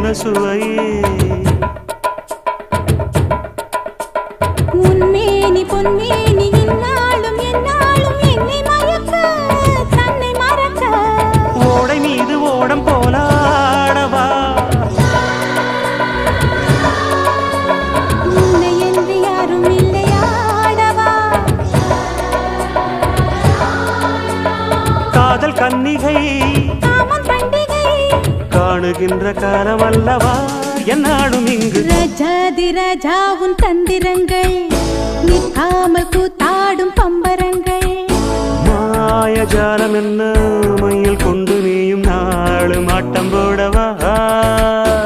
என்ன சுவையே உன்மேனி பொன்மேனி இந்நாளும் எந்நாளும் என்னை மயக்க தன்னை மறக்க ஓடை மீது ஓடம் போலாடவா உன்னை என்று யாரும் இல்லையாடவா காதல் கன்னிகை காமம் பண்டிகை காணுகின்ற காலம் அல்லவா என்னாடும் இங்கு ரஜாதி ராஜாவும் தந்திரங்கள் நிற்காமல் கூத்தாடும் பம்பரங்கள் மாயஜாலம் என்ன மையில் கொண்டு நீயும் நாளும் ஆட்டம் போடவா